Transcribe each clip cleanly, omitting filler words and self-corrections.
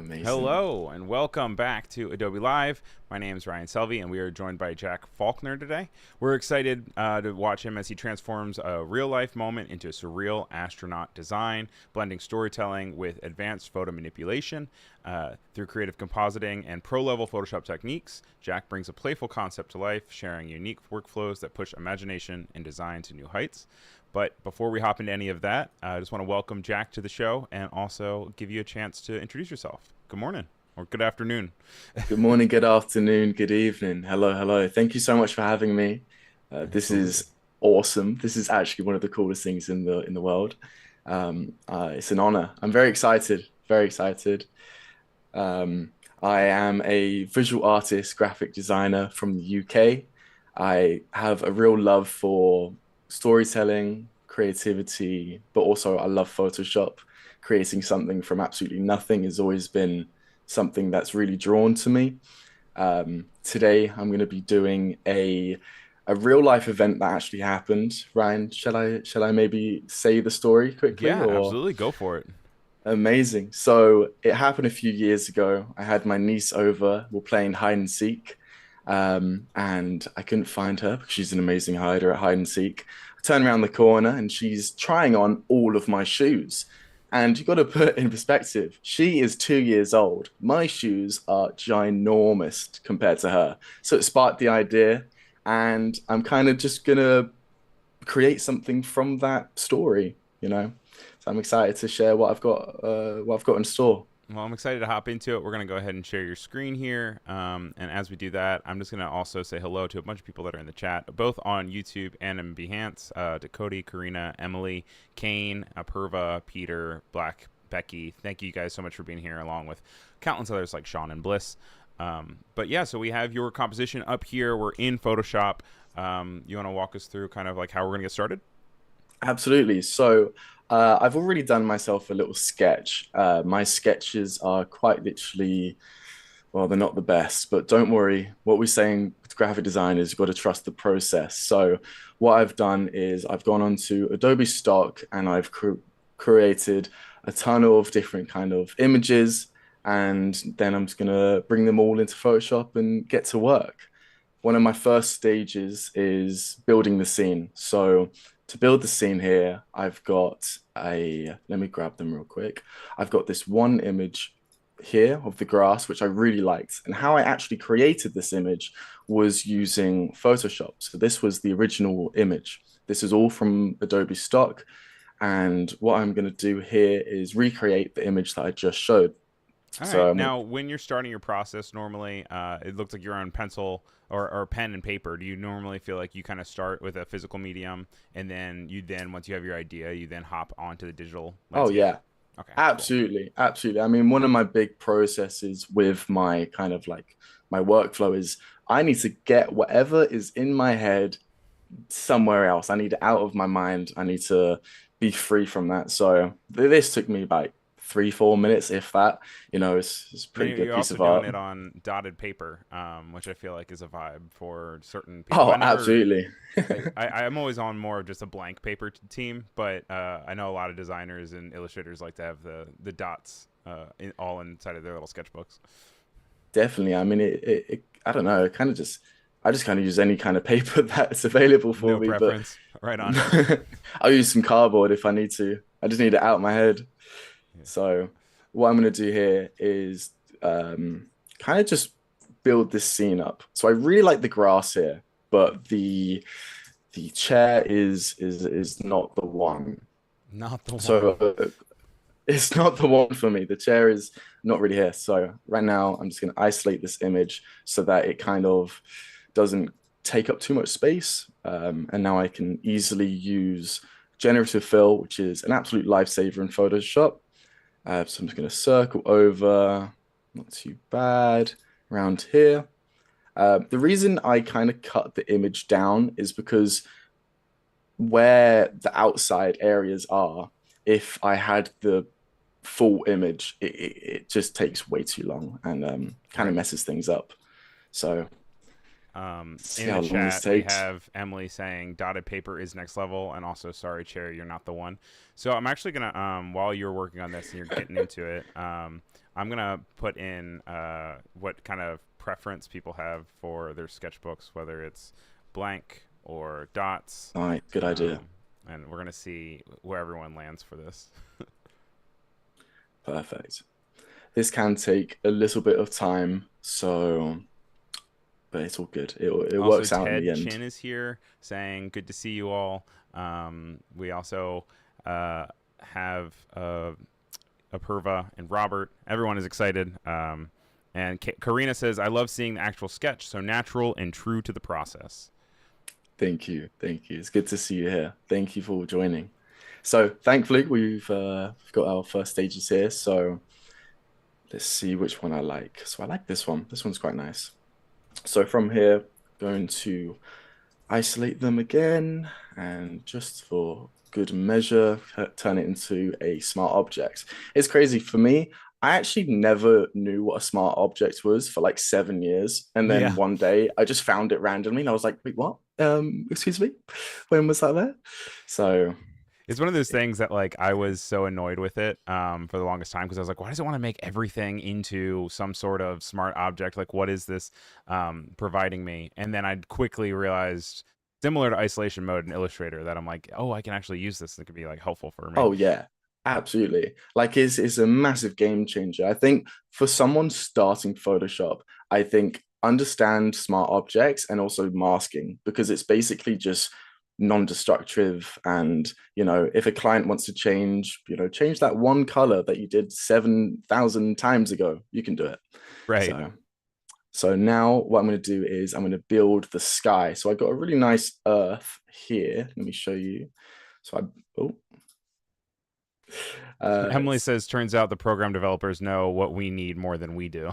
Amazing. Hello and welcome back to Adobe Live. My name is Ryan Selvey and we are joined by Jack Faulkner today. We're excited to watch him as he transforms a real life moment into a surreal astronaut design, blending storytelling with advanced photo manipulation. Through creative compositing and pro level Photoshop techniques, Jack brings a playful concept to life, sharing unique workflows that push imagination and design to new heights. But before we hop into any of that, I just want to welcome Jack to the show and also give you a chance to introduce yourself. Good morning or good afternoon. Good morning, good afternoon, good evening. Hello, hello. Thank you so much for having me. This Absolutely. is awesome. This is actually one of the coolest things in the world. It's an honor. I'm very excited. Very excited. I am a visual artist, graphic designer from the UK. I have a real love for storytelling, creativity, but also I love Photoshop. Creating something from absolutely nothing has always been something that's really drawn to me. Today, I'm going to be doing a real life event that actually happened. Ryan, shall I maybe say the story quickly Yeah, or? absolutely. Go for it. Amazing. So it happened a few years ago. I had my niece over. We're playing hide and seek, and I couldn't find her because she's an amazing hider at hide and seek. I turn around the corner and she's trying on all of my shoes. And you got to put it in perspective. She is 2 years old. My shoes are ginormous compared to her. So it sparked the idea, and I'm kind of just gonna create something from that story. So I'm excited to share what I've got in store. Well, I'm excited to hop into it. We're going to go ahead and share your screen here. And as we do that, I'm just going to also say hello to a bunch of people that are in the chat, both on YouTube and in Behance. To Cody, Karina, Emily, Kane, Apurva, Peter, Black, Becky. Thank you guys so much for being here, along with countless others like Sean and Bliss. But yeah, so we have your composition up here. We're in Photoshop. You want to walk us through kind of like how we're going to get started? Absolutely. So I've already done myself a little sketch. My sketches are quite literally, well, they're not the best, but don't worry. What we're saying with graphic design is you've got to trust the process. So what I've done is I've gone onto Adobe Stock and I've created a ton of different kind of images, and then I'm just gonna bring them all into Photoshop and get to work. One of my first stages is building the scene. So to build the scene here, let me grab them real quick. I've got this one image here of the grass, which I really liked. And how I actually created this image was using Photoshop. So this was the original image. This is all from Adobe Stock. And what I'm going to do here is recreate the image that I just showed. All So right. I'm going to Now, when you're starting your process, normally it looks like you're on pencil or pen and paper. Do you normally feel like you kind of start with a physical medium and then once you have your idea, you then hop onto the digital Oh landscape? yeah, Okay, cool. absolutely, absolutely. I mean, one of my big processes with my kind of like my workflow is I need to get whatever is in my head somewhere else. I need it out of my mind. I need to be free from that. So this took me like 3, 4 minutes, if that. It's a And pretty good you're piece also of doing art. it on dotted paper, which I feel like is a vibe for certain people. Oh, absolutely. I'm always on more of just a blank paper team, but I know a lot of designers and illustrators like to have the dots all inside of their little sketchbooks. Definitely. I mean, I don't know. I just kind of use any kind of paper that's available for No me, but preference, right on. I'll use some cardboard if I need to. I just need it out of my head. Yeah. So what I'm going to do here is kind of just build this scene up. So I really like the grass here, but the chair is not the one. Not the So one. it's not the one for me. The chair is not really here. So right now I'm just going to isolate this image so that it kind of doesn't take up too much space. And now I can easily use Generative Fill, which is an absolute lifesaver in Photoshop. So I'm just going to circle over, not too bad, around here. The reason I kind of cut the image down is because where the outside areas are, if I had the full image, it just takes way too long and kind of Right. messes things up. So see In the how long this chat, we takes. have Emily saying dotted paper is next level, and also sorry, Cherry, you're not the one. So I'm actually gonna while you're working on this and you're getting into it, I'm gonna put in what kind of preference people have for their sketchbooks, whether it's blank or dots, All right, good idea. um, and we're gonna see where everyone lands for this. Perfect. This can take a little bit of time, so but it's all good. It Also, works out in the Ted end. Chin is here saying, "Good to see you all." We also have Apurva and Robert. Everyone is excited. And Karina says, "I love seeing the actual sketch, so natural and true to the process." Thank you. Thank you. It's good to see you here. Thank you for joining. So, thankfully, we've got our first stages here. So, let's see which one I like. So, I like this one. This one's quite nice. So, from here, going to isolate them again, and just for good measure, turn it into a smart object. It's crazy for me. I actually never knew what a smart object was for like 7 years. And then Yeah. one day I just found it randomly and I was like, wait, what? Excuse me? When was that there? So It's one of those things that like I was so annoyed with it for the longest time because I was like, why does it want to make everything into some sort of smart object? Like, what is this providing me? And then I quickly realized, similar to isolation mode in Illustrator, that I'm like, oh, I can actually use this. And it could be like helpful for me. oh yeah, absolutely. Like it's a massive game changer. I think for someone starting Photoshop, I think understand smart objects and also masking because it's basically just non-destructive and if a client wants to change that one color that you did 7,000 times ago, you can do it. Right. So now what I'm going to do is I'm going to build the sky. So I got a really nice earth here. Let me show you. So uh, Emily says, turns out the program developers know what we need more than we do.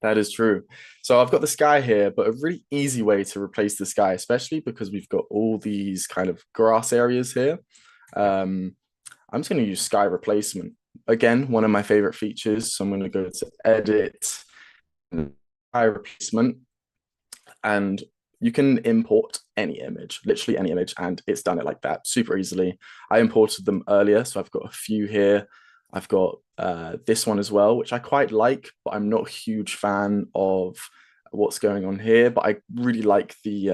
that is true. So I've got the sky here, but a really easy way to replace the sky, especially because we've got all these kind of grass areas here. Yep. I'm just going to use sky replacement. Again, one of my favorite features. So I'm going to go to edit, sky replacement, and you can import any image, literally any image, and it's done it like that super easily. I imported them earlier, so I've got a few here. I've got this one as well, which I quite like, but I'm not a huge fan of what's going on here. But I really like the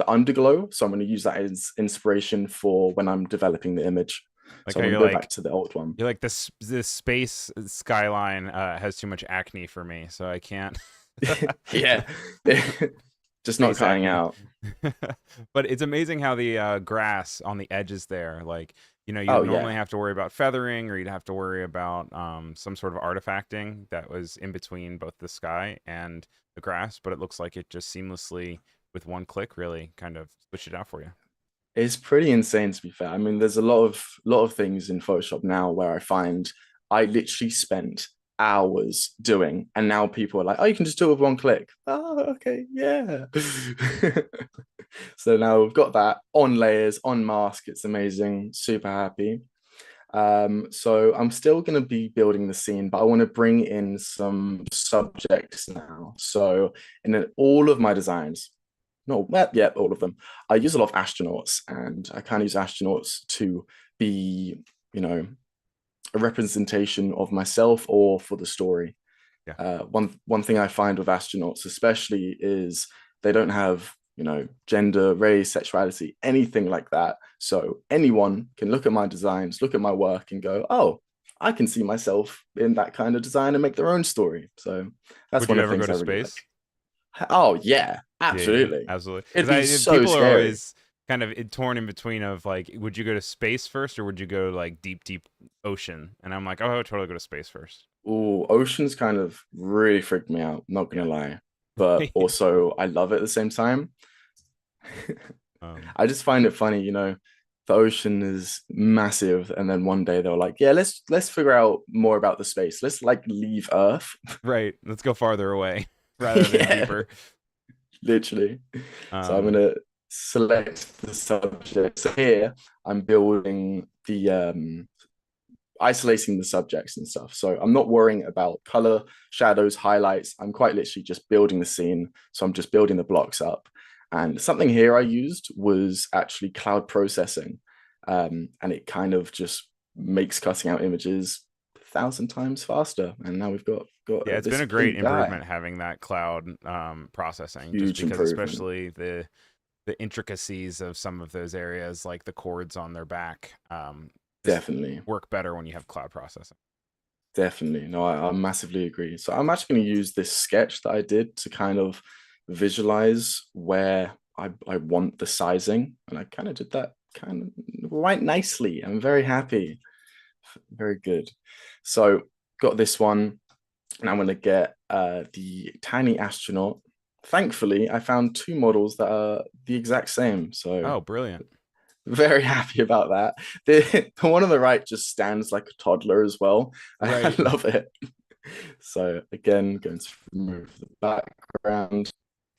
underglow, so I'm going to use that as inspiration for when I'm developing the image. Like So how I'm going to go back to the old one. you're like this space skyline has too much acne for me, so I can't. Yeah, just not Space cutting acne. out. But it's amazing how the grass on the edges there, like you Oh normally yeah, have to worry about feathering, or you'd have to worry about some sort of artifacting that was in between both the sky and the grass. But it looks like it just seamlessly, with one click, really kind of switched it out for you. it's pretty insane to be fair. I mean, there's a lot of things in Photoshop now where I find I literally spent hours doing, and now people are like, "Oh, you can just do it with one click." Oh, okay, yeah. So now we've got that on layers, on mask. It's amazing. Super happy. So I'm still going to be building the scene, but I want to bring in some subjects now. So in all of my designs, no, yeah, all of them. I use a lot of astronauts, and I kind of use astronauts to be, you know, a representation of myself or for the story. Yeah. One thing I find with astronauts, especially, is they don't have gender, race, sexuality, anything like that. So anyone can look at my designs, look at my work, and go, "Oh, I can see myself in that kind of design," and make their own story. So that's Would one you of the ever go things I to really like. space? Oh yeah, Yeah, absolutely. absolutely. It'd Because be I so people are scary. always kind of torn in between of like, would you go to space first or would you go to like deep, deep ocean? And I'm like, oh, I would totally go to space first. Oh, oceans kind of really freaked me out, not Yeah. gonna lie. But also I love it at the same time. um, I just find it funny, the ocean is massive, and then one day they were like, "Yeah, let's figure out more about the space. Let's like leave Earth." right. Let's go farther away rather than Yeah, deeper. literally. So I'm Um, gonna select the subject. So here I'm building the isolating the subjects and stuff. So I'm not worrying about color, shadows, highlights. I'm quite literally just building the scene. So I'm just building the blocks up. And something here I used was actually cloud processing. And it kind of just makes cutting out images 1,000 times faster. And now we've got Yeah, it's been this a great big guy. improvement having that cloud processing, just Huge because improvement. especially the intricacies of some of those areas, like the chords on their back, just Definitely. work better when you have cloud processing. Definitely. No, I massively agree. So I'm actually going to use this sketch that I did to kind of visualize where I want the sizing. And I kind of did that kind of quite nicely. I'm very happy. Very good. So got this one, and I'm going to get the tiny astronaut. Thankfully, I found two models that are the exact same. So Oh, brilliant. very happy about that. The one on the right just stands like a toddler as well. I Right. love it. So again, going to remove the background,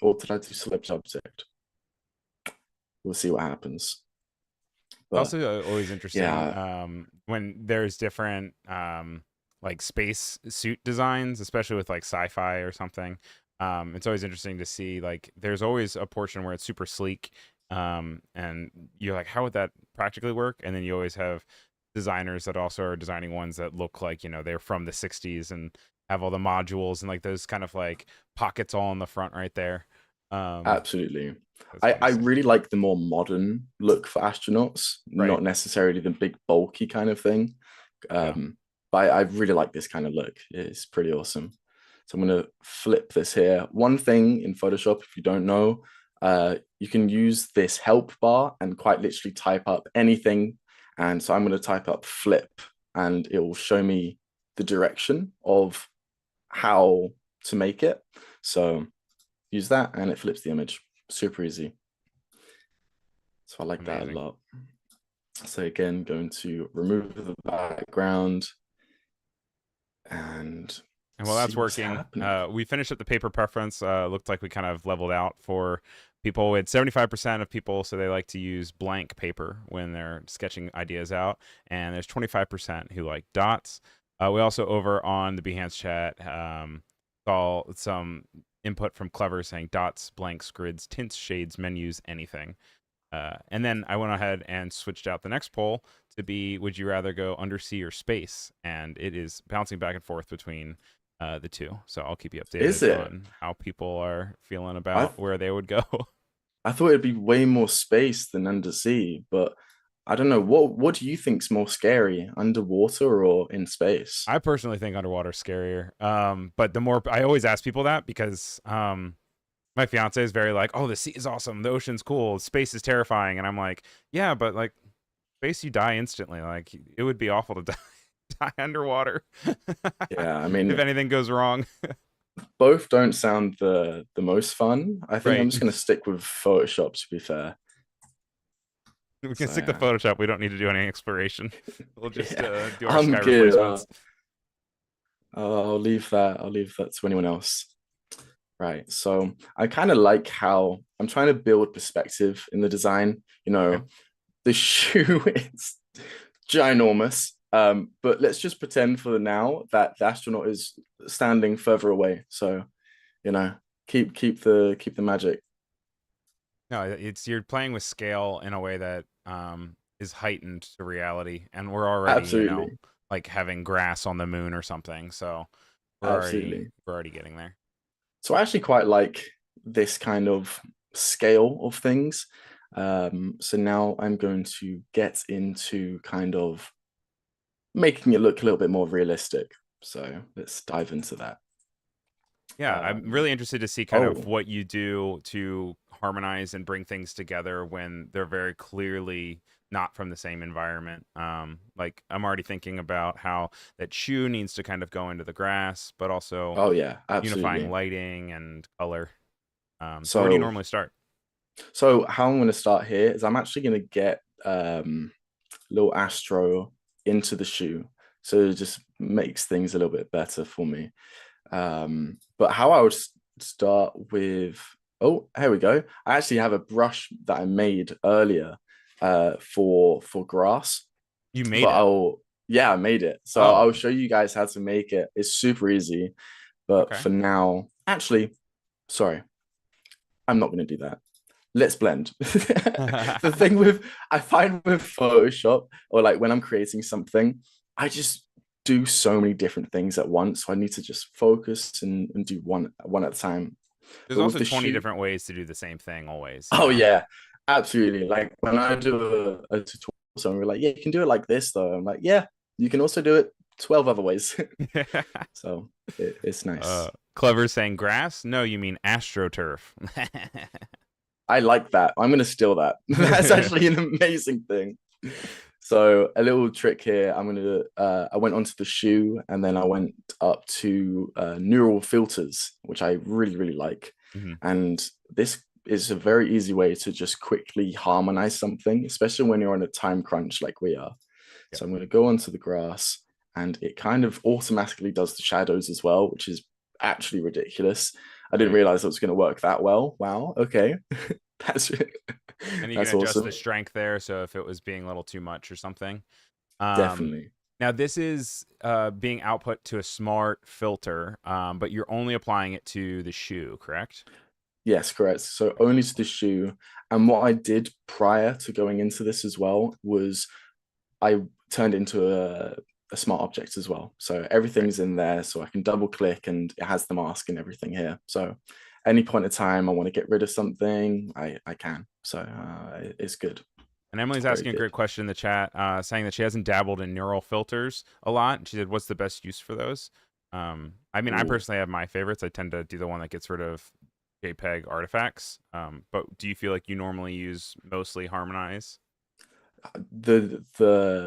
or did I do select subject? We'll see what happens. But Also, always interesting yeah, when there's different like space suit designs, especially with like sci-fi or something. It's always interesting to see like there's always a portion where it's super sleek, and you're like, how would that practically work? And then you always have designers that also are designing ones that look like they're from the '60s and have all the modules and like those kind of like pockets all in the front right there. Um, absolutely. that's I fun to see. really like the more modern look for astronauts, Right. not necessarily the big bulky kind of thing. Yeah. But I really like this kind of look. It's pretty awesome. So I'm going to flip this here. One thing in Photoshop, if you don't know, you can use this help bar and quite literally type up anything. And so I'm going to type up flip, and it will show me the direction of how to make it. So use that and it flips the image. Super easy. So I like that a Amazing. lot. So again, going to remove the background and And while see that's what's working, happening. we finished up the paper preference. Looked like we kind of leveled out for people. We had 75% of people, so they like to use blank paper when they're sketching ideas out. And there's 25% who like dots. We also, over on the Behance chat, saw some input from Clever saying dots, blanks, grids, tints, shades, menus, anything. And then I went ahead and switched out the next poll to be, would you rather go undersea or space? And it is bouncing back and forth between the two. So I'll keep you Is updated it? on how people are feeling I about where they would go. I thought it'd be way more space than undersea, but I don't know. What do you think's more scary, underwater or in space? I personally think underwater's scarier. But the more I always ask people that because my fiance is very like, oh, the sea is awesome, the ocean's cool, space is terrifying, and I'm like, yeah, but like space, you die instantly. Like it would be awful to die underwater Yeah, I if mean, anything goes wrong. both don't sound the most fun. I think I'm Right. just gonna stick with Photoshop to be fair. We can So stick to yeah, Photoshop. We don't need to do any exploration. We'll just yeah, do our I'm sky good. replacements. I'll leave that. I'll leave that to anyone else. Right. So I kind of like how I'm trying to build perspective in the design. Okay. The shoe is ginormous. But let's just pretend for now that the astronaut is standing further away. So, you know, keep the magic. No, it's you're playing with scale in a way that is heightened to reality, and we're already, Absolutely. like having grass on the moon or something. So Absolutely. we're already getting there. So I actually quite like this kind of scale of things. So now I'm going to get into kind of making it look a little bit more realistic. So let's dive into that. Yeah, I'm Um, really interested to see kind of oh, what you do to harmonize and bring things together when they're very clearly not from the same environment. Like I'm already thinking about how that shoe needs to kind of go into the grass, but also oh yeah, unifying absolutely. lighting and color. So where do you So normally start? so how I'm going to start here is I'm actually going to get little Astro into the shoe, so it just makes things a little bit better for me. But how I would start with, oh, here we go. I actually have a brush that I made earlier for grass, You but made it. yeah, I made it. So Oh, I'll show you guys how to make it. It's super easy. But okay. for now, actually, sorry, I'm not going to do that. let's blend. The thing with I find with Photoshop or like when I'm creating something, I just do so many different things at once. So I need to just focus and do one at a time. There's But with also the 20 shoe, different ways to do the same thing always, you oh know? yeah, absolutely. Like when I do a tutorial, someone we're like, yeah, you can do it like this though. I'm like, yeah, you can also do it 12 other ways. So it's nice. Clever saying grass? No, you mean astroturf. I like that. I'm gonna steal that. That's actually an amazing thing. So a little trick here. I went onto the shoe and then I went up to neural filters, which I really like. Mhm. And this is a very easy way to just quickly harmonize something, especially when you're on a time crunch like we are. Yep. So I'm going to go onto the grass and it kind of automatically does the shadows as well, which is actually ridiculous. I didn't Right. realize it was going to work that well. Wow. Okay. That's And you can that's adjust awesome. the strength there, so if it was being a little too much or something. Um, Definitely. Now this is being output to a smart filter, but you're only applying it to the shoe, correct? Yes, correct. So only to the shoe. And what I did prior to going into this as well was I turned into a smart object as well. So Right. everything's in there. So I can double click and it has the mask and everything here. So any point of time I want to get rid of something, I can. So it's good. And Emily's Very asking a good. great question in the chat, saying that she hasn't dabbled in neural filters a lot. She said, "What's the best use for those?" I mean, I Ooh. personally have my favorites. I tend to do the one that gets rid of JPEG artifacts. But do you feel like you normally use mostly Harmonize? The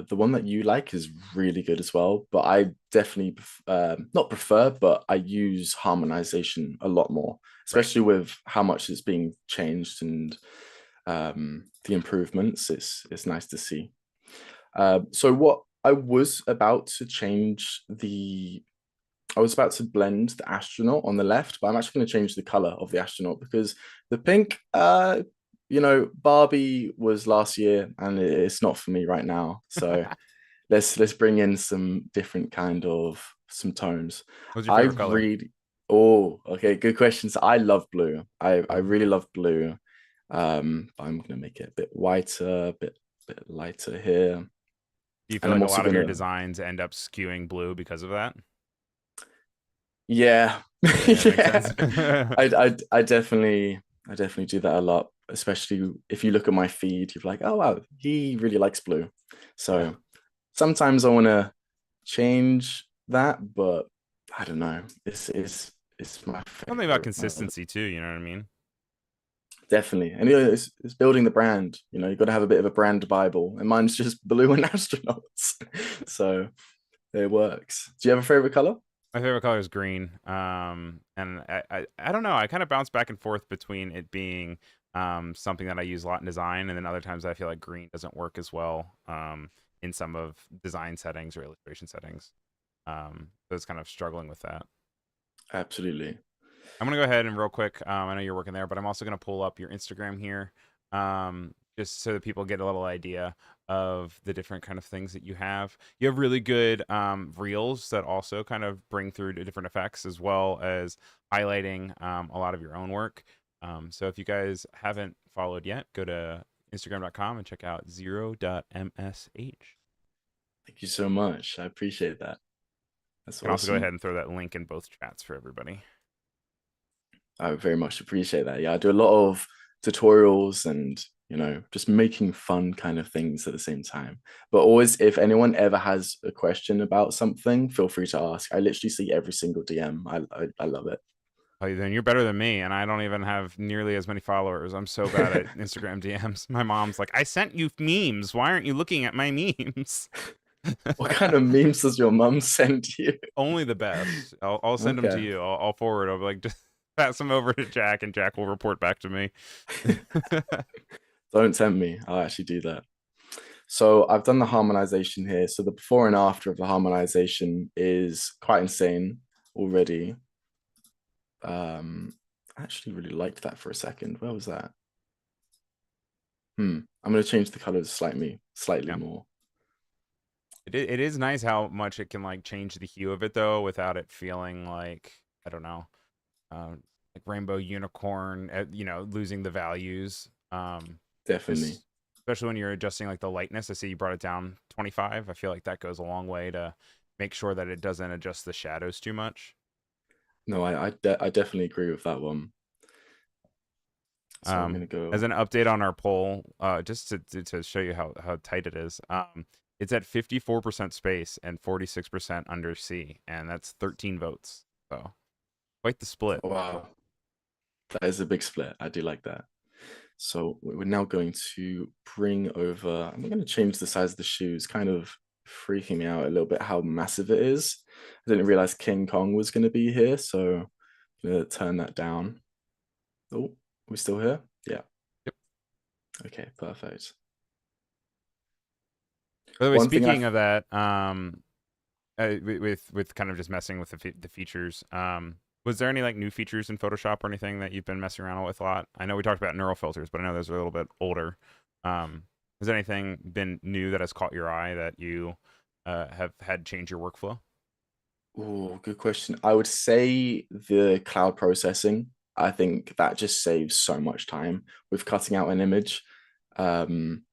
one that you like is really good as well, but I definitely not prefer, but I use harmonization a lot more, Right. especially with how much it's being changed and the improvements. It's nice to see. So what I was about to change the I was about to blend the astronaut on the left, but I'm actually going to change the color of the astronaut because the pink, Barbie was last year and it's not for me right now. So let's bring in some different kind of some tones. What's your I favorite color? really Oh, okay, good questions. I love blue. I Blue. really love blue. I'm gonna make it a bit whiter, bit lighter here. Do you feel And I'm like a also lot of your gonna designs end up skewing blue because of that? Yeah, Yeah, it makes yeah. sense. I definitely do that a lot, especially if you look at my feed, you're like, oh wow, he really likes blue. Yeah. So sometimes I want to change that, but I don't know. It's my Something about favorite. consistency too, you know what I mean? Definitely. And it's building the brand. You've got to have a bit of a brand Bible. And mine's just blue and astronauts. So it works. Do you have a favorite color? My favorite color is green. And I don't know. I kind of bounce back and forth between it being something that I use a lot in design, and then other times I feel like green doesn't work as well in some of design settings or illustration settings. So it's kind of struggling with that. Absolutely. I'm gonna go ahead and real quick. I know you're working there, but I'm also gonna pull up your Instagram here, just so that people get a little idea of the different kind of things that you have. You have really good reels that also kind of bring through the different effects as well as highlighting a lot of your own work. So if you guys haven't followed yet, go to Instagram.com and check out 0.msh. Thank you so much. I appreciate that. That's You can also go ahead awesome. and throw that link in both chats for everybody. I very much appreciate that. Yeah, I do a lot of tutorials and, just making fun kind of things at the same time. But always, if anyone ever has a question about something, feel free to ask. I literally see every single DM. I love it. Oh, then you're better than me, and I don't even have nearly as many followers. I'm so bad at Instagram DMs. My mom's like, "I sent you memes. Why aren't you looking at my memes?" What kind of memes does your mum send you? Only the best. I'll send them to Okay. you. I'll forward. I'll be like, just pass them over to Jack, and Jack will report back to me. Don't tempt me. I'll actually do that. So I've done the harmonization here. So the before and after of the harmonization is quite insane already. I actually really liked that for a second. Where was that? I'm going to change the colors slightly Yeah, more. it is nice how much it can like change the hue of it though, without it feeling like I don't know, like rainbow unicorn. Losing the values. Definitely. This, especially when you're adjusting like the lightness. I see you brought it down 25. I feel like that goes a long way to make sure that it doesn't adjust the shadows too much. No, I definitely agree with that one. So I'm gonna As go. an update on our poll, just to show you how tight it is, it's at 54% space and 46% under C, and that's 13 votes. So quite the split. Wow, that is a big split. I do like that. So we're now going to bring over. I'm going to change the size of the shoes. Kind of freaking me out a little bit how massive it is. I didn't realize King Kong was going to be here, so I'm going to turn that down. Oh, are we still here? Yeah. Yep. Okay, perfect. By the way, One thing speaking I've of that, with kind of just messing with the features, was there any like new features in Photoshop or anything that you've been messing around with a lot? I know we talked about neural filters, but I know those are a little bit older. Has anything been new that has caught your eye that you have had change your workflow? Oh, good question. I would say the cloud processing. I think that just saves so much time with cutting out an image. Um,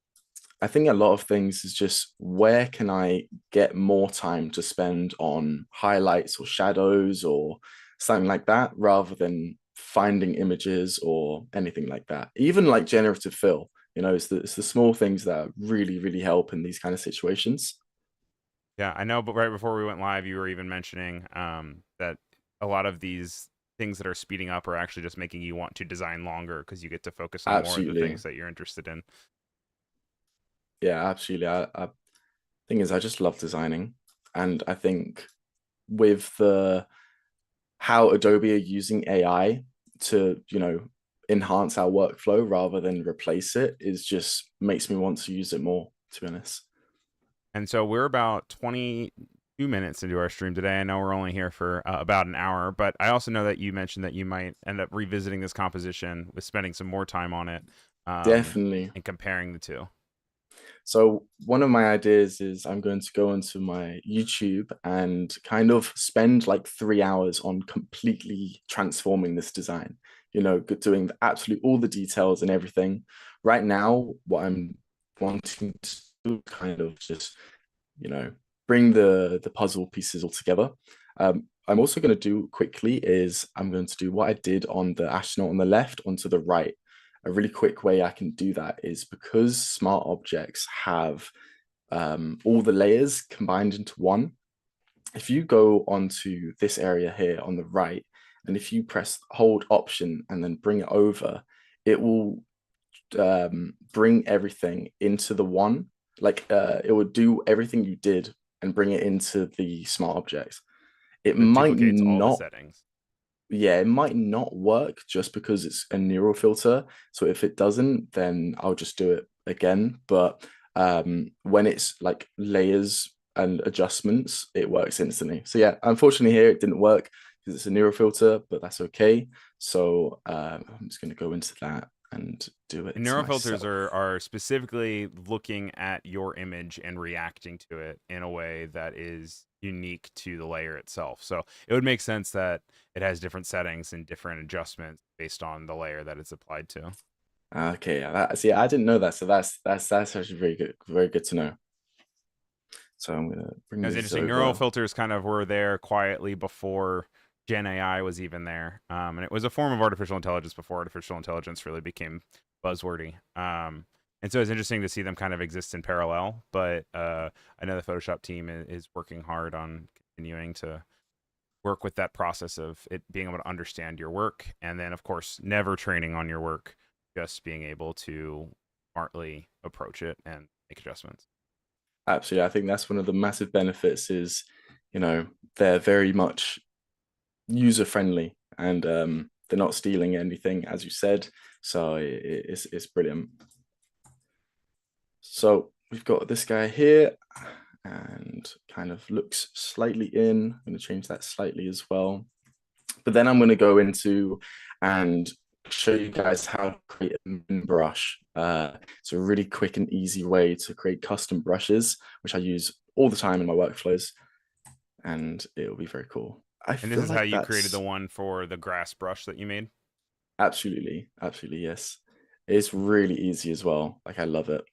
I think a lot of things is just where can I get more time to spend on highlights or shadows or something like that rather than finding images or anything like that. Even like generative fill, it's the small things that really, really help in these kind of situations. Yeah, I know, but right before we went live, you were even mentioning that a lot of these things that are speeding up are actually just making you want to design longer because you get to focus on more of the Absolutely. things that you're interested in. Yeah, absolutely. I thing is I just love designing. And I think with the how Adobe are using AI to, enhance our workflow rather than replace it is just makes me want to use it more, to be honest. And so we're about 22 minutes into our stream today. I know we're only here for about an hour, but I also know that you mentioned that you might end up revisiting this composition with spending some more time on it Definitely. and comparing the two. So one of my ideas is I'm going to go onto my YouTube and kind of spend like 3 hours on completely transforming this design, doing absolutely all the details and everything. Right now, what I'm wanting to do kind of just, you know, bring the puzzle pieces all together. I'm also going to do quickly is I'm going to do what I did on the astronaut on the left onto the right. A really quick way I can do that is because smart objects have all the layers combined into one. If you go onto this area here on the right, and if you press hold option and then bring it over, it will bring everything into the one. Like it would do everything you did and bring it into the smart object. It It might duplicates all the not settings. Yeah, it might not work just because it's a neural filter. So if it doesn't, then I'll just do it again. But when it's like layers and adjustments, it works instantly. So yeah, unfortunately here it didn't work because it's a neural filter, but that's okay. So I'm just going to go into that and do And it neural filters myself. are specifically looking at your image and reacting to it in a way that is unique to the layer itself. So it would make sense that it has different settings and different adjustments based on the layer that it's applied to. Okay, yeah, see, I didn't know that, so that's actually very good to know. So I'm gonna It bring was this interesting. Neural over. filters kind of were there quietly before Gen AI was even there, and it was a form of artificial intelligence before artificial intelligence really became buzzwordy. And so it's interesting to see them kind of exist in parallel. But I know the Photoshop team is working hard on continuing to work with that process of it being able to understand your work, and then of course never training on your work, just being able to smartly approach it and make adjustments. Absolutely. I think that's one of the massive benefits is, you know, they're very much user friendly and they're not stealing anything, as you said. So it's brilliant. So we've got this guy here and kind of looks slightly in. I'm going to change that slightly as well. But then I'm going to go into and show you guys how to create a min brush. It's a really quick and easy way to create custom brushes, which I use all the time in my workflows, and it'll be very cool. I And this feel is how like you created the that's one for the grass brush that you made. absolutely, absolutely yes. It's really easy as well. Like I love it.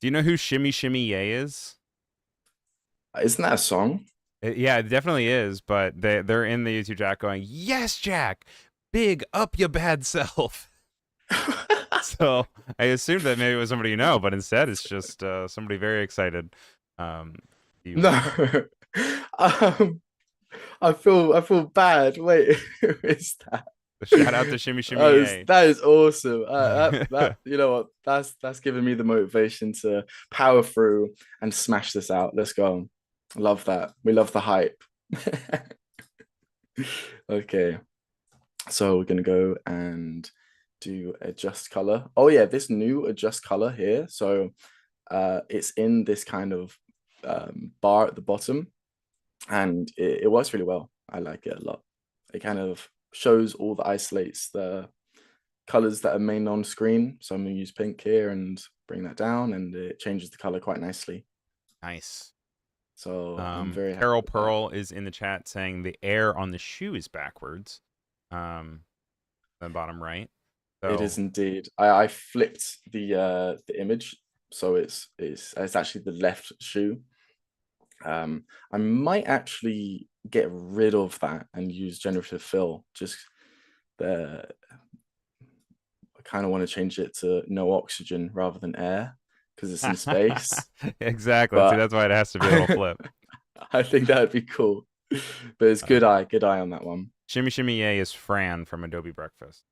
Do you know who Shimmy Shimmy Yay is? Isn't that a song? Yeah, it definitely is, but they're in the YouTube chat going, "Yes, Jack, big up your bad self." So I assumed that maybe it was somebody you know, but instead it's just somebody very excited. Um, you No. um, I feel bad. Wait, who is that? shout out to Shimmy Shimmy Yay. That is awesome. That you know what? That's given me the motivation to power through and smash this out. Let's go. Love that. We love the hype. Okay, so we're gonna go and do adjust color. Oh yeah, this new adjust color here. So it's in this kind of bar at the bottom, and it works really well. I like it a lot. It kind of shows all the isolates the colors that are main on screen. So I'm going to use pink here and bring that down, and it changes the color quite nicely. Nice. So I'm very happy Carol with that. Pearl is in the chat saying the air on the shoe is backwards. The bottom right. It is So indeed. I flipped the image, so it's actually the left shoe. I might actually get rid of that and use generative fill. Just the I kind of want to change it to no oxygen rather than air because it's in space. exactly. See, But that's why it has to be a little flip. I think that would be cool. But it's Uh, good eye on that one. Shimmy Shimmy Yay is Fran from Adobe Breakfast.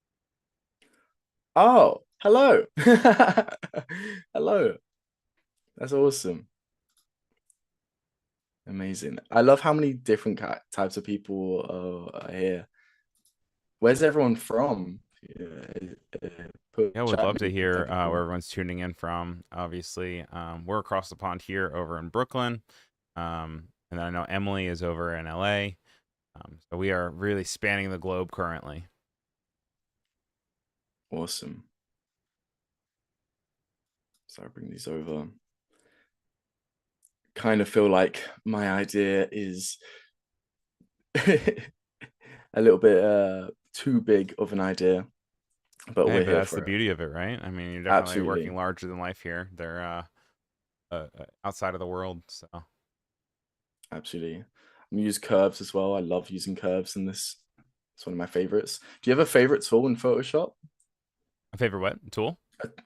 Oh, hello. Hello. That's awesome. Amazing. I love how many different types of people are here. Where's everyone from? Yeah, Yeah, put would chat love to maybe. hear That'd be where cool. everyone's tuning in from. Obviously, we're across the pond here over in Brooklyn. And then I know Emily is over in LA. So we are really spanning the globe currently. Awesome. So I bring these over. Kind of feel like my idea is a little bit too big of an idea, but Hey, we're but here that's the for it. beauty of it, right? I mean, you're definitely working Absolutely. larger than life here. They're outside of the world. So, Absolutely. I'm gonna use curves as well. I love using curves in this. It's one of my favorites. Do you have a favorite tool in Photoshop? a favorite what tool?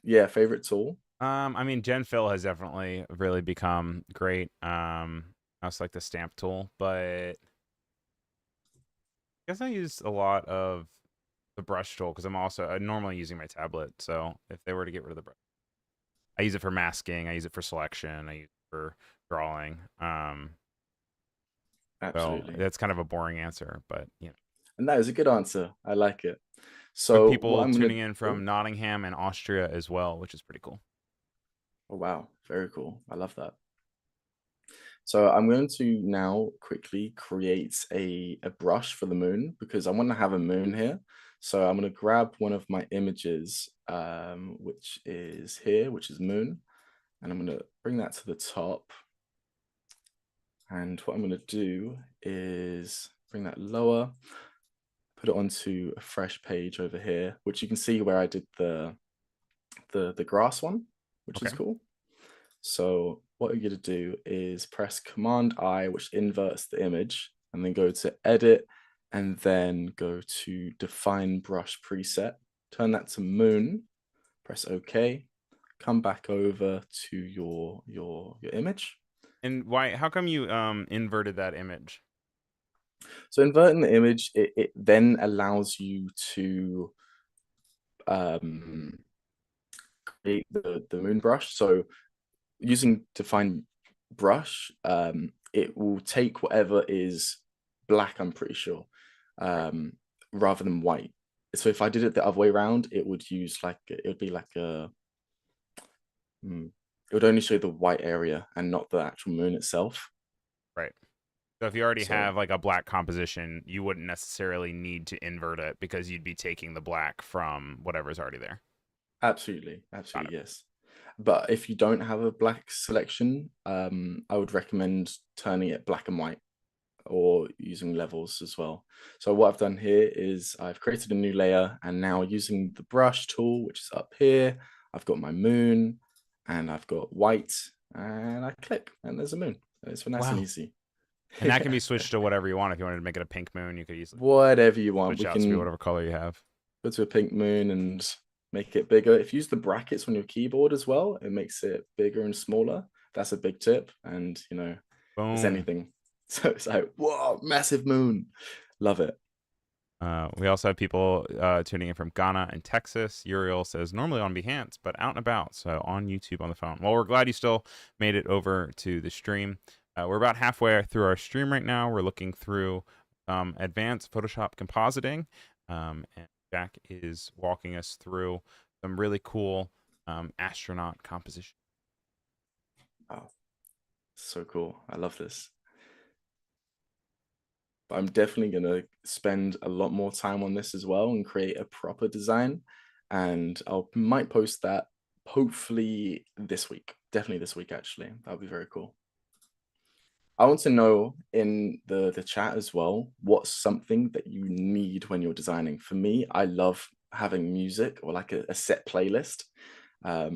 Yeah, favorite tool. I mean, Gen Fill has definitely really become great. I also like the stamp tool, but I guess I use a lot of the brush tool because I'm normally using my tablet. So if they were to get rid of the brush, I use it for masking, I use it for selection, I use it for drawing. So Absolutely. that's kind of a boring answer, but you know. And that is a good answer. I like it. We have So what people I'm gonna tuning in oh, from Nottingham and Austria as well, which is pretty cool. oh wow, very cool. I love that. So I'm going to now quickly create a brush for the moon because I want to have a moon here. So I'm going to grab one of my images, which is here, which is moon, and I'm going to bring that to the top. And what I'm going to do is bring that lower, put it onto a fresh page over here, which you can see where I did the grass one, which is Okay. cool. So what you're going to do is press Command I, which inverts the image, and then go to Edit, and then go to Define Brush Preset. Turn that to Moon. Press OK. Come back over to your image. And why? How come you inverted that image? So inverting the image, it then allows you to um, create the moon brush. So using define brush, it will take whatever is black, I'm pretty sure, Okay. rather than white. So if I did it the other way around, it would use like it would be like it would only show the white area and not the actual moon itself. Right. So if you already So have like a black composition, you wouldn't necessarily need to invert it because you'd be taking the black from whatever's already there. absolutely, Got it. absolutely yes. But if you don't have a black selection, I would recommend turning it black and white. or using levels as well. So what I've done here is I've created a new layer, and now using the brush tool, which is up here, I've got my moon and I've got white, and I click and there's a moon. It's nice and Wow. easy. And that can be switched to whatever you want. If you wanted to make it a pink moon, you could easily Whatever you want. switch We out to be can whatever color you have. go to a pink moon and make it bigger. If you use the brackets on your keyboard as well, it makes it bigger and smaller. That's a big tip. And it's Boom. anything. So it's like, whoa, massive moon. Love it. We also have people tuning in from Ghana and Texas. Uriel says, normally on Behance, but out and about, so on YouTube on the phone. Well, we're glad you still made it over to the stream. We're about halfway through our stream right now. We're looking through advanced Photoshop compositing, and Jack is walking us through some really cool astronaut composition. Oh, so cool. I love this. But I'm definitely going to spend a lot more time on this as well and create a proper design. And might post that hopefully this week. Definitely this week, actually. That would be very cool. I want to know in the chat as well, what's something that you need when you're designing? For me, I love having music or like a set playlist. I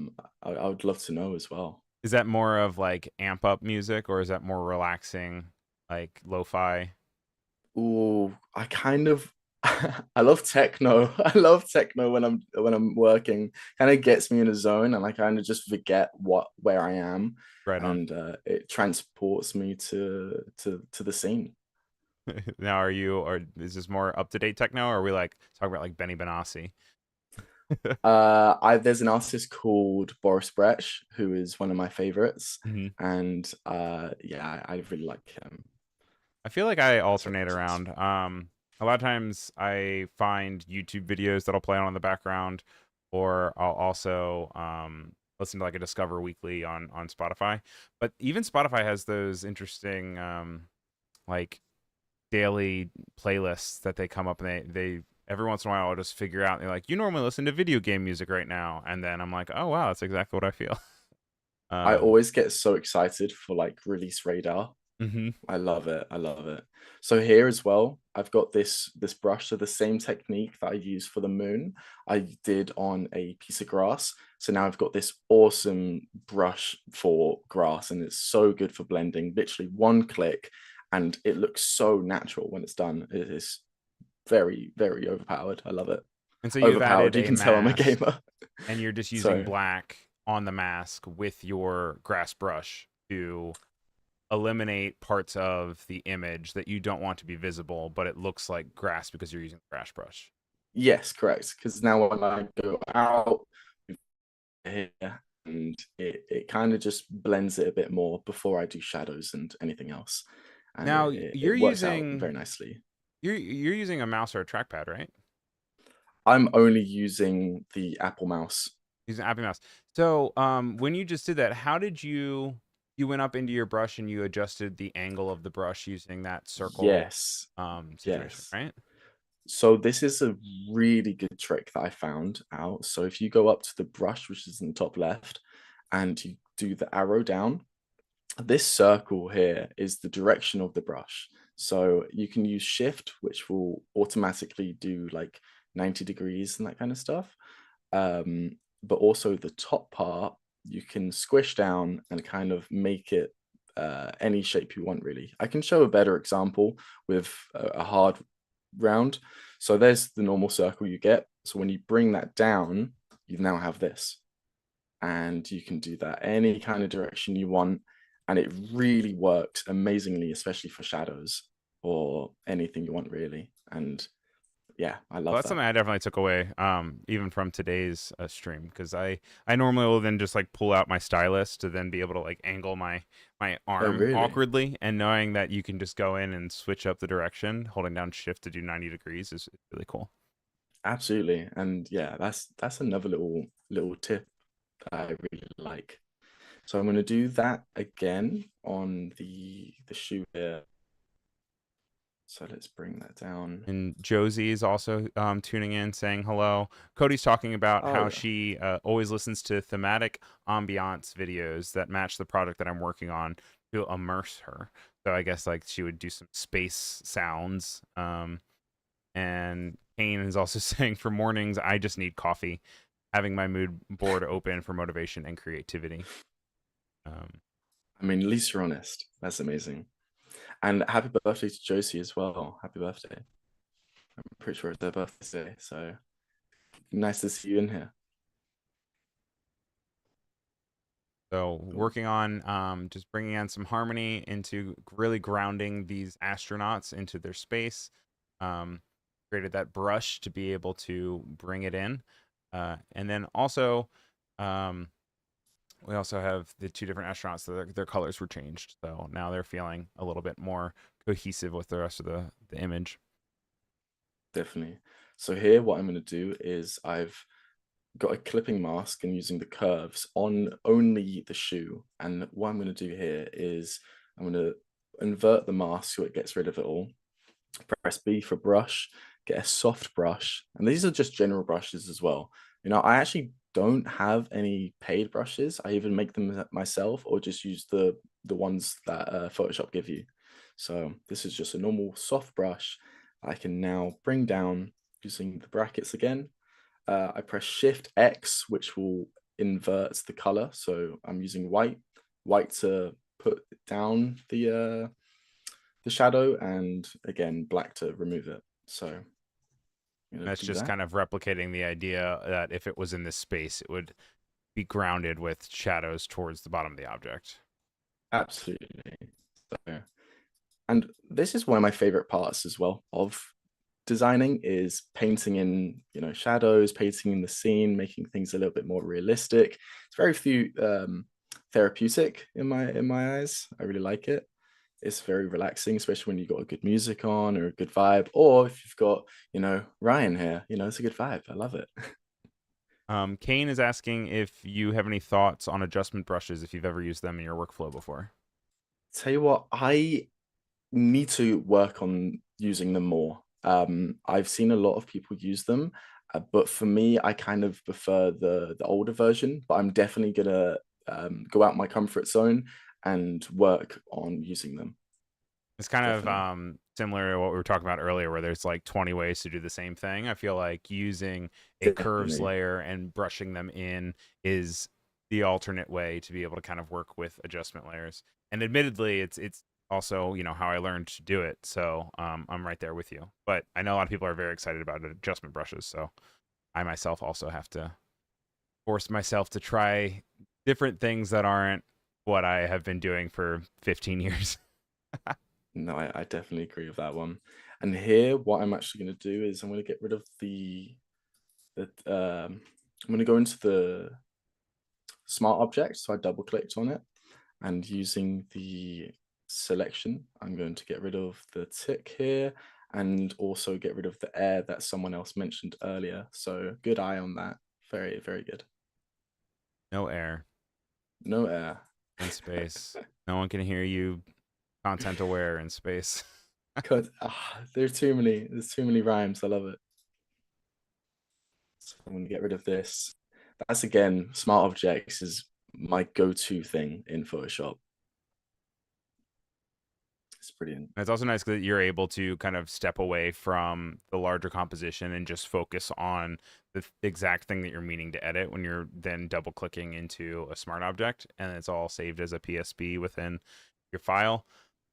would love to know as well. Is that more of like amp up music, or is that more relaxing, like lo-fi? Oh, I kind of I love techno. I love techno when I'm working. Kind of gets me in a zone, and I kind of just forget where I am, Right on. and it transports me to the scene. Now, or is this more up to date techno, or are we like talking about like Benny Benassi? There's an artist called Boris Brech who is one of my favorites, Mm-hmm. and yeah, I really like him. I feel like I That's what alternate it is. around. A lot of times I find YouTube videos that'll play on in the background, or I'll also listen to like a Discover Weekly on Spotify. But even Spotify has those interesting like daily playlists that they come up, and they every once in a while I'll just figure out, they're like, you normally listen to video game music right now, and then I'm like, oh wow, that's exactly what I feel. I um always get so excited for like release radar. mhm. I love it. I love it. So here as well, I've got this brush. So the same technique that I used for the moon, I did on a piece of grass. So now I've got this awesome brush for grass, and it's so good for blending. Literally one click, and it looks so natural when it's done. It is very, very overpowered. I love it. And so you've added Overpowered. You a can tell I'm a mask, gamer. and you're just using So black on the mask with your grass brush to eliminate parts of the image that you don't want to be visible, but it looks like grass because you're using the grass brush. yes, correct. Because now when I go out here, and it kind of just blends it a bit more before I do shadows and anything else, and Now it works out very nicely. you're using a mouse or a trackpad, right? I'm only using the Apple mouse. Using Appy Mouse. So when you just did that, how did you went up into your brush and you adjusted the angle of the brush using that circle Yes, situation, yes. right? So this is a really good trick that I found out. So if you go up to the brush, which is in the top left, and you do the arrow down, this circle here is the direction of the brush. So you can use shift, which will automatically do like 90 degrees and that kind of stuff. But also the top part, you can squish down and kind of make it any shape you want, really. I can show a better example with a hard round. So there's the normal circle you get. So when you bring that down, you now have this. And you can do that any kind of direction you want. And it really works amazingly, especially for shadows or anything you want, really. And yeah, I Well, love that's that. something I definitely took away, even from today's stream, because I normally will then just like pull out my stylus to then be able to like angle my Oh, arm really? awkwardly, and knowing that you can just go in and switch up the direction, holding down shift to do 90 degrees is really cool. Absolutely. And yeah, that's another little tip that I really like. So I'm going to do that again on the shoe here. So let's bring that down. And Josie is also tuning in, saying hello. Cody's talking about Oh how yeah. she always listens to thematic ambiance videos that match the product that I'm working on to immerse her. So I guess like she would do some space sounds. And Kane is also saying for mornings, I just need coffee, having my mood board open for motivation and creativity. Um, I mean, at least you're honest. That's amazing. And happy birthday to Josie as well. Happy birthday. I'm pretty sure it's their birthday today. So nice to see you in here. so Cool. working on just bringing in some harmony into really grounding these astronauts into their space. Um, Created that brush to be able to bring it in, and then also um, we also have the two different astronauts. So their colors were changed, so now they're feeling a little bit more cohesive with the rest of the image. Definitely. So here, what I'm going to do is I've got a clipping mask and using the curves on only the shoe. And what I'm going to do here is I'm going to invert the mask so it gets rid of it all. Press B for brush, get a soft brush. And these are just general brushes as well. You know, I actually don't have any paid brushes. I even make them myself or just use the ones that Photoshop give you. So this is just a normal soft brush. I can now bring down using the brackets again. I press Shift X, which will invert the color. So I'm using white to put down the shadow, and again black to remove it. So I'm gonna That's do just that. kind of replicating the idea that if it was in this space, it would be grounded with shadows towards the bottom of the object. Absolutely. So, and this is one of my favorite parts as well of designing is painting in shadows, painting in the scene, making things a little bit more realistic. It's very few therapeutic in my eyes. I really like it. It's very relaxing, especially when you've got a good music on or a good vibe, or if you've got Ryan here. It's a good vibe. I love it. Kane is asking if you have any thoughts on adjustment brushes, if you've ever used them in your workflow before. Tell you what, I need to work on using them more. I've seen a lot of people use them, but for me, I kind of prefer the older version. But I'm definitely gonna go out my comfort zone and work on using them. It's kind of Definitely, similar to what we were talking about earlier, where there's like 20 ways to do the same thing. I feel like using a curves definitely, layer and brushing them in is the alternate way to be able to kind of work with adjustment layers. And admittedly, it's also how I learned to do it. So I'm right there with you. But I know a lot of people are very excited about adjustment brushes. So I myself also have to force myself to try different things that aren't what I have been doing for 15 years. no, I definitely agree with that one. And here, what I'm actually gonna do is I'm gonna get rid of the I'm gonna go into the smart object. So I double clicked on it, and using the selection, I'm going to get rid of the tick here and also get rid of the air that someone else mentioned earlier. So good eye on that. Very, very good. No air No air. in space. No one can hear you content aware in space. There's too many rhymes. I love it. So I'm going to get rid of this. That's again, smart objects is my go-to thing in Photoshop. It's brilliant. It's also nice that you're able to kind of step away from the larger composition and just focus on the exact thing that you're meaning to edit when you're then double clicking into a smart object, and it's all saved as a PSB within your file.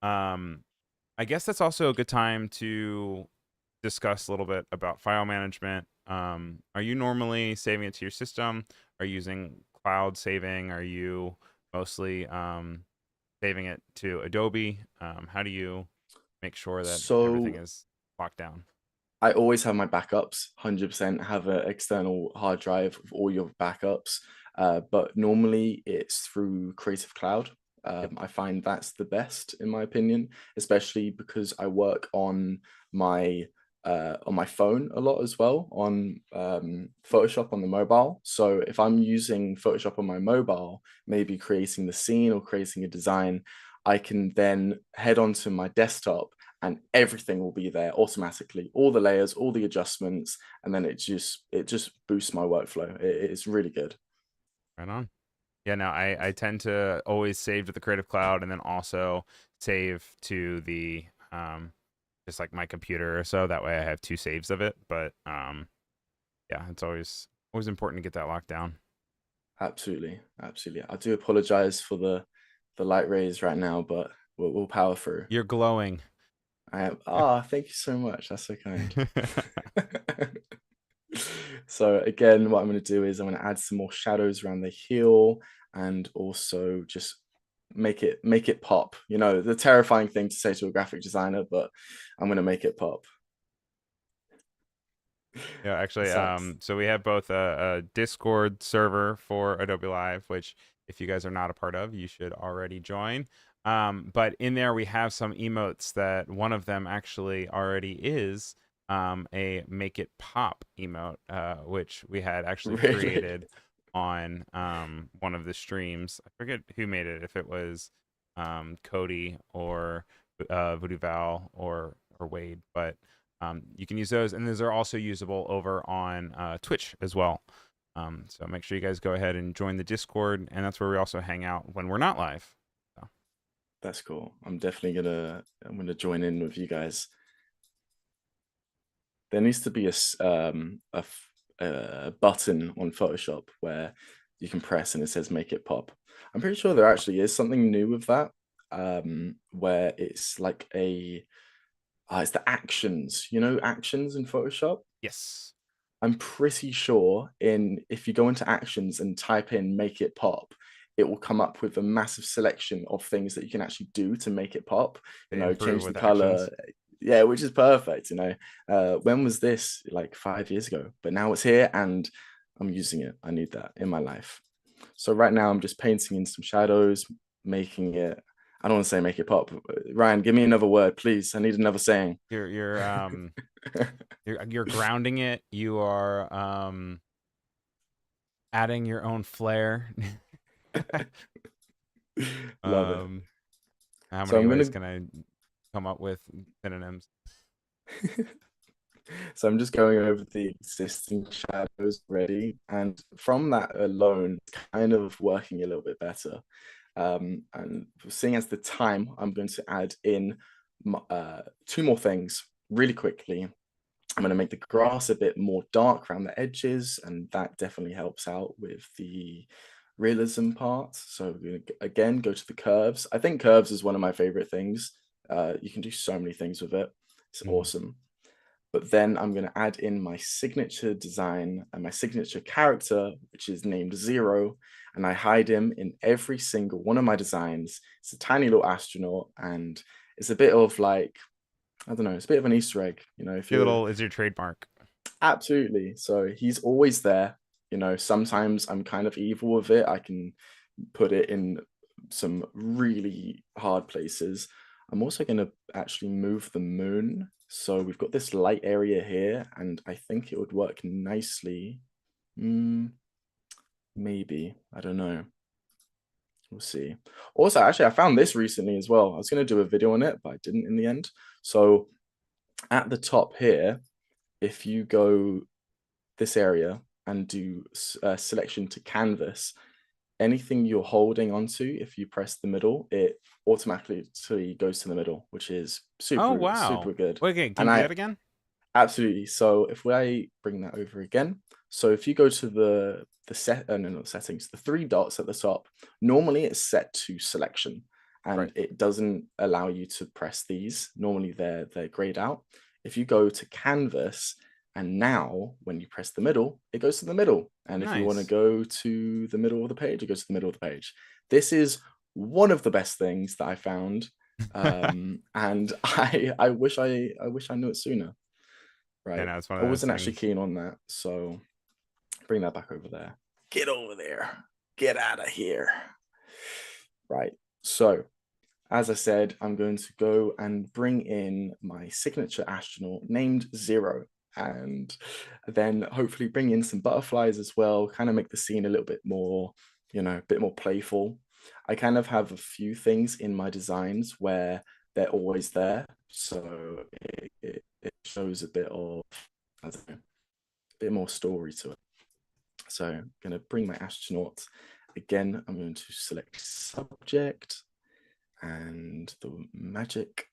Um, I guess that's also a good time to discuss a little bit about file management. Are you normally saving it to your system? Are you using cloud saving? Are you mostly saving it to Adobe? How do you make sure that everything So is locked down? I always have my backups, 100% have an external hard drive with all your backups. But normally it's through Creative Cloud. Yep. I find that's the best in my opinion, especially because I work on my phone a lot as well on Photoshop on the mobile. So if I'm using Photoshop on my mobile, maybe creating the scene or creating a design, I can then head onto my desktop and everything will be there automatically, all the layers, all the adjustments, and then it just boosts my workflow. It's really good. Right on. Yeah, no, I tend to always save to the Creative Cloud and then also save to the just like my computer or so. That way I have two saves of it. But yeah, it's always important to get that locked down. Absolutely, absolutely. I do apologize for the light rays right now, but we'll power through. You're glowing. I am. Ah, thank you so much. That's so kind. So again, what I'm going to do is I'm going to add some more shadows around the heel and also just make it pop. You know, the terrifying thing to say to a graphic designer, but I'm going to make it pop. Yeah, actually, Besides, so we have both a Discord server for Adobe Live, which if you guys are not a part of, you should already join. But in there, we have some emotes that one of them actually already is a make it pop emote, which we had actually really, created on one of the streams. I forget who made it, if it was Cody or Voodoo Val or Wade, but you can use those, and those are also usable over on Twitch as well. So make sure you guys go ahead and join the Discord, and that's where we also hang out when we're not live. So, that's cool. I'm gonna join in with you guys. There needs to be a button on Photoshop where you can press and it says make it pop. I'm pretty sure there actually is something new with that, where it's like it's the actions, actions in Photoshop. yes, I'm pretty sure if you go into actions and type in make it pop, it will come up with a massive selection of things that you can actually do to make it pop, to improve change the with color. actions. Yeah, which is perfect. When was this? Like 5 years ago, but now it's here and I'm using it. I need that in my life. So right now I'm just painting in some shadows, making it, I don't want to say make it pop. Ryan, give me another word, please. I need another saying. You're grounding it. You are adding your own flair. Love it. um, how So many I'm ways gonna can I come up with synonyms? So I'm just going over the existing shadows already, and from that alone, kind of working a little bit better. And seeing as the time, I'm going to add in two more things really quickly. I'm going to make the grass a bit more dark around the edges, and that definitely helps out with the realism part. So we're going to again go to the curves. I think curves is one of my favorite things. You can do so many things with it. It's Mhm. awesome. But then I'm going to add in my signature design and my signature character, which is named Zero. And I hide him in every single one of my designs. It's a tiny little astronaut, and it's a bit of like, I don't know, it's a bit of an Easter egg, if Your you're little is your trademark. absolutely. So he's always there. Sometimes I'm kind of evil with it. I can put it in some really hard places. I'm also going to actually move the moon. So we've got this light area here, and I think it would work nicely. Mm, maybe. I don't know. We'll see. Also, actually, I found this recently as well. I was going to do a video on it, but I didn't in the end. So at the top here, if you go this area and do selection to canvas, anything you're holding onto, if you press the middle, it automatically goes to the middle, which is Oh super, wow. super good. Wait, okay, can And you do I that again? absolutely, so if I bring that over again, so if you go to the set, no, not settings, the three dots at the top, normally it's set to selection Right. and it doesn't allow you to press these. Normally they're grayed out. If you go to canvas, and now when you press the middle, it goes to the middle. And if you want to Nice. go to the middle of the page, it goes to the middle of the page. This is one of the best things that I found. And I wish I knew it sooner. And Right. it's one I of those wasn't actually things. keen on that. So bring that back over there. Get over there. Get out of here. Right. So, as I said, I'm going to go and bring in my signature astronaut named Zero. And then hopefully bring in some butterflies as well, kind of make the scene a little bit more, a bit more playful. I kind of have a few things in my designs where they're always there. So it shows a bit of, I don't know, a bit more story to it. So I'm going to bring my astronaut again, I'm going to select subject and the magic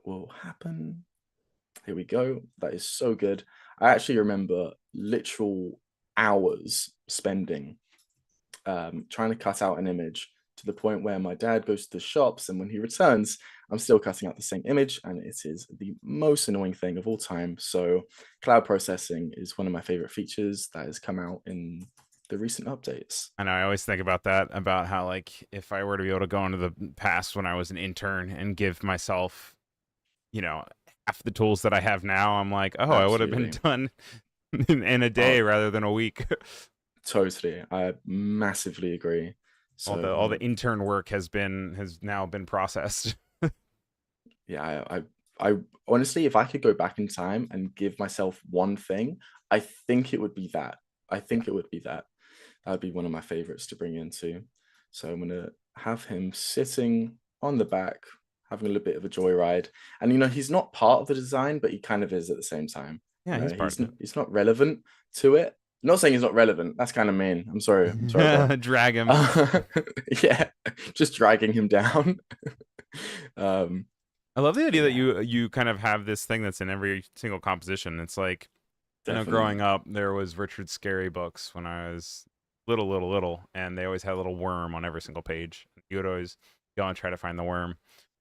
will happen. Here we go. That is so good. I actually remember literal hours spending trying to cut out an image to the point where my dad goes to the shops and when he returns, I'm still cutting out the same image and it is the most annoying thing of all time. So cloud processing is one of my favorite features that has come out in the recent updates. I know I always think about that, about how like if I were to be able to go into the past when I was an intern and give myself, you know, half the tools that I have now, I'm like, oh, I would have been Absolutely. done in a day Oh, rather than a week. totally. I massively agree. all So the I'm all gonna the intern work has now been processed. yeah, I honestly, if I could go back in time and give myself one thing, I think it would be that. I Yeah. think it would be that. That'd be one of my favorites to bring into. So I'm gonna have him sitting on the back, having a little bit of a joyride. And he's not part of the design, but he kind of is at the same time. Yeah, he's part He's of it. he's not relevant to it. I'm not saying he's not relevant. That's kind of mean. I'm sorry. I'm sorry, bro. Drag him. Yeah, just dragging him down. um, I love the but idea that yeah, you kind of have this thing that's in every single composition. It's like, I know growing definitely. up there was Richard Scarry books when I was little, and they always had a little worm on every single page. You would always go and try to find the worm.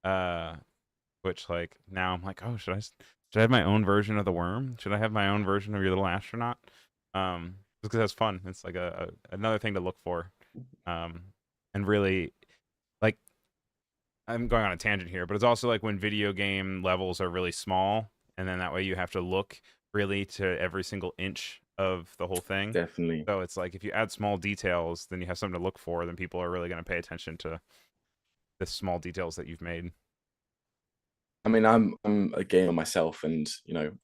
Uh, which like now I'm like, oh, should I have my own version of the worm? Should I have my own version of your little astronaut? Because that's fun. It's like another thing to look for. Um, and really like I'm going on a tangent here, but it's also like when video game levels are really small, and then that way you have to look really to every single inch of the whole thing. Definitely. So it's like if you add small details, then you have something to look for. Then people are really going to pay attention to the small details that you've made. I mean, I'm a gamer myself, and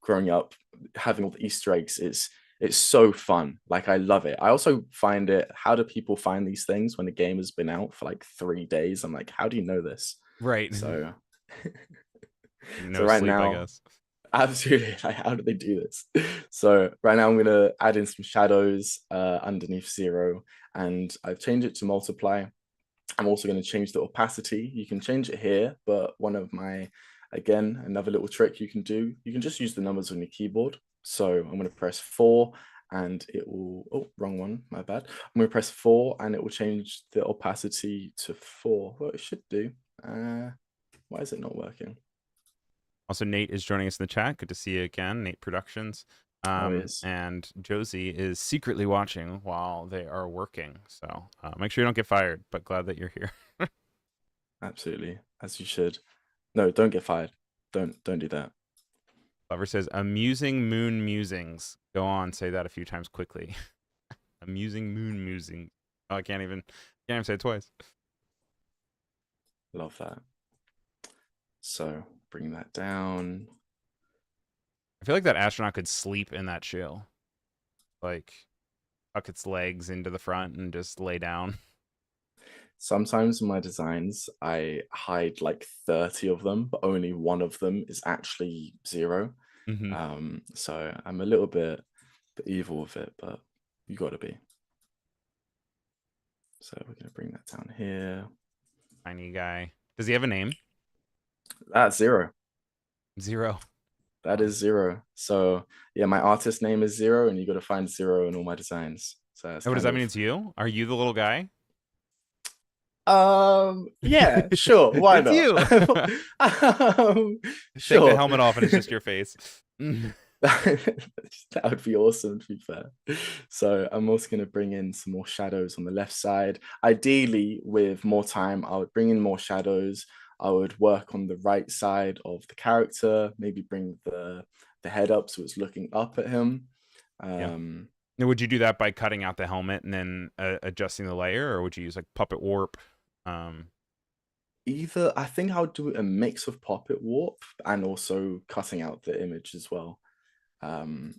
growing up, having all the Easter eggs, it's so fun. Like I love it. I also find it. How do people find these things when the game has been out for like 3 days? I'm like, how do you know this? Right. So, so No right sleep, I now, guess. absolutely, like, how do they do this? So right now, I'm gonna add in some shadows underneath zero, and I've changed it to multiply. I'm also going to change the opacity. You can change it here, but again, another little trick you can do, you can just use the numbers on your keyboard. So I'm going to press 4 and it will, oh, wrong one, my bad. I'm going to press 4 and it will change the opacity to 4. Well, it should do. Why is it not working? Also, Nate is joining us in the chat. Good to see you again, Nate Productions. Oh, it is. And Josie is secretly watching while they are working. So make sure you don't get fired, but glad that you're here. Absolutely, as you should. No, don't get fired. Don't do that. Lover says, amusing moon musings. Go on, say that a few times quickly. Amusing moon musings. Oh, I can't even say it twice. Love that. So bring that down. I feel like that astronaut could sleep in that shell. Like, tuck its legs into the front and just lay down. Sometimes in my designs, I hide like 30 of them, but only one of them is actually zero. Mm-hmm. So I'm a little bit evil with it, but you got to be. So we're going to bring that down here. Tiny guy. Does he have a name? That's zero. Zero. That is zero. So yeah, my artist name is zero, and you got to find zero in all my designs. So it's And what does kind that mean of to you? Are you the little guy? yeah, sure, why It's not? you. Take the Sure. helmet off and it's just your face. That would be awesome, to be fair. So I'm also going to bring in some more shadows on the left side. Ideally, with more time, I would bring in more shadows. I would work on the right side of the character, maybe bring the head up so it's looking up at him. Yeah. Um, Now, would you do that by cutting out the helmet and then adjusting the layer, or would you use like puppet warp? Um, Either I think I would do a mix of Poppet Warp and also cutting out the image as well. Um,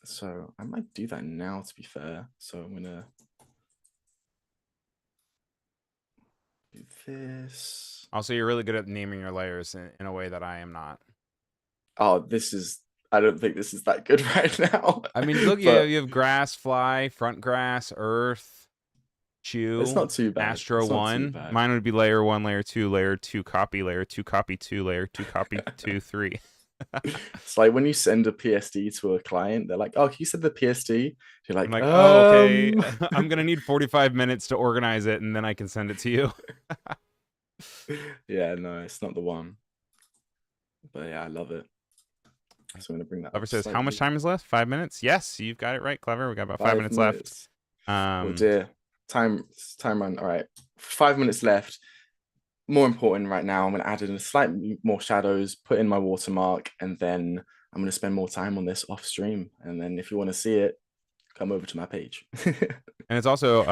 so I might do that now, to be fair. So I'm gonna do this. Also, you're really good at naming your layers in a way that I am not. Oh, I don't think this is that good right now. I mean, look, But you have grass, fly, front grass, earth. It's Chew, not too bad. Astro It's not too 1. bad. Mine would be layer 1, layer 2, copy, layer 2, copy 2, layer 2, copy 2, 3. It's like when you send a PSD to a client, they're like, "Oh, can you send the PSD?" You're I'm like, like, oh, okay. um. I'm going to need 45 minutes to organize it, and then I can send it to you. Yeah, no, it's not the one. But yeah, I love it. So I'm gonna bring that Clever up says, how much slightly. time is left? 5 minutes? Yes, you've got it right, Clever. We got about 5 minutes Five left. minutes. Oh Um, dear. Time run. All right. 5 minutes left. More important right now, I'm going to add in a slightly more shadows, put in my watermark, and then I'm going to spend more time on this off stream. And then if you want to see it, come over to my page. and it's also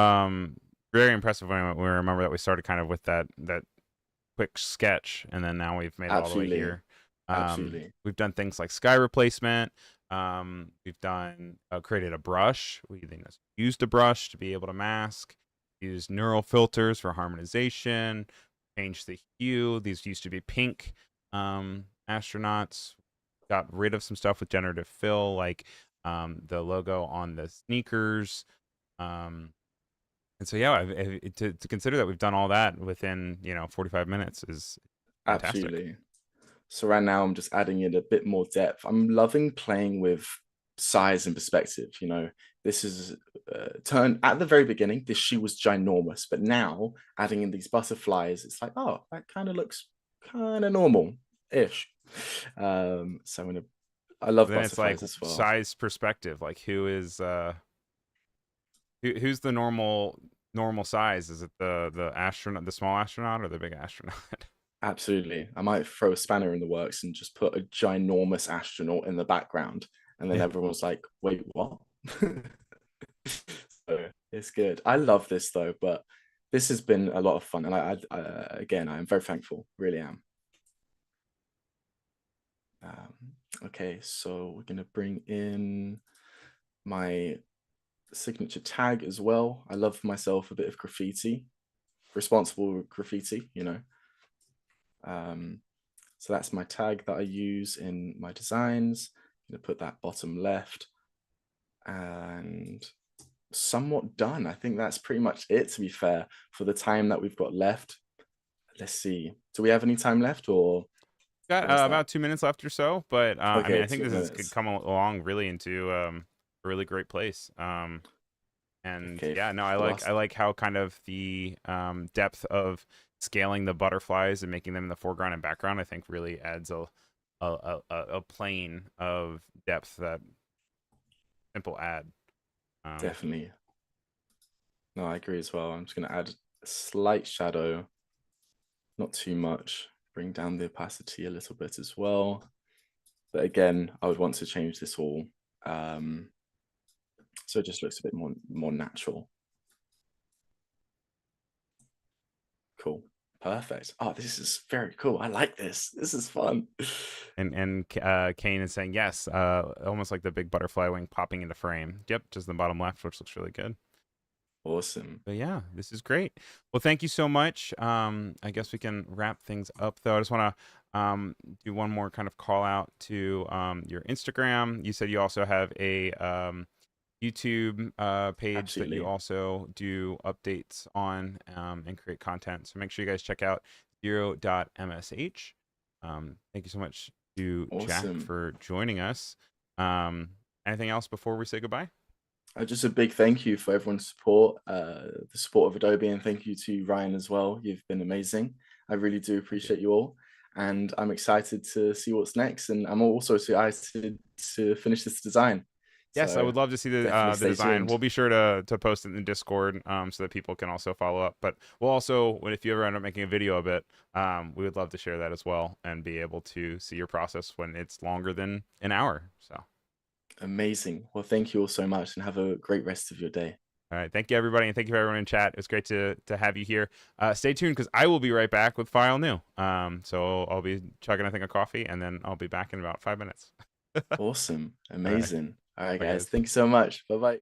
very impressive when we remember that we started kind of with that quick sketch, and then now we've made it all the way Absolutely. here. Absolutely. We've done things like sky replacement. We've done created a brush. We then used a brush to be able to mask. Used neural filters for harmonization. Changed the hue. These used to be pink astronauts. Got rid of some stuff with generative fill, like the logo on the sneakers. And so yeah, to consider that we've done all that within 45 minutes is fantastic. Absolutely. So right now I'm just adding in a bit more depth. I'm loving playing with size and perspective. This is turned at the very beginning, this shoe was ginormous, but now adding in these butterflies, it's like, oh, that kind of looks kind of normal-ish. So I love Then it's like butterflies as well. size perspective. Like who's the normal size? Is it the astronaut, the small astronaut, or the big astronaut? Absolutely. I might throw a spanner in the works and just put a ginormous astronaut in the background. And then Yeah. everyone's like, wait, what? So it's good. I love this though, but this has been a lot of fun. And again, I am very thankful, really am. Okay, so we're going to bring in my signature tag as well. I love myself a bit of graffiti, responsible graffiti. So that's my tag that I use in my designs. I'm going to put that bottom left and somewhat done. I think that's pretty much it, to be fair, for the time that we've got left. Let's see. Do we have any time left or Got where's that? about 2 minutes left or so, but I mean, Okay, I think two could minutes. come along really into a really great place. And Okay, yeah, no, I last. like how kind of the depth of scaling the butterflies and making them in the foreground and background. I think really adds a plane of depth that simple add. Definitely. No, I agree as well. I'm just going to add a slight shadow, not too much. Bring down the opacity a little bit as well. But again, I would want to change this all so it just looks a bit more natural. Cool. Perfect. Oh, this is very cool. I like this. This is fun. And Kane is saying yes, almost like the big butterfly wing popping into frame. Yep, just the bottom left, which looks really good. Awesome. But yeah, this is great. Well, thank you so much. I guess we can wrap things up though. I just want to do one more kind of call out to your Instagram. You said you also have a YouTube page that you Absolutely. also do updates on and create content. So make sure you guys check out 0.msh. Thank you so much to Jack Awesome. for joining us. Anything else before we say goodbye? Just a big thank you for everyone's support, the support of Adobe, and thank you to Ryan as well. You've been amazing. I really do Thank you. appreciate you all. And I'm excited to see what's next. And I'm also excited to finish this design. Yes, I So would love to see definitely the stay design. We'll tuned. be sure to post it in Discord so that people can also follow up. But we'll also, if you ever end up making a video of it, we would love to share that as well and be able to see your process when it's longer than an hour. So, Amazing. Well, thank you all so much and have a great rest of your day. all right, thank you everybody, and thank you for everyone in chat. It was great to have you here. Stay tuned because I will be right back with file new. So I'll be chugging I think a coffee, and then I'll be back in about 5 minutes. Awesome. All right, Amazing. All right, bye guys. guys. Thank you so much. Bye bye.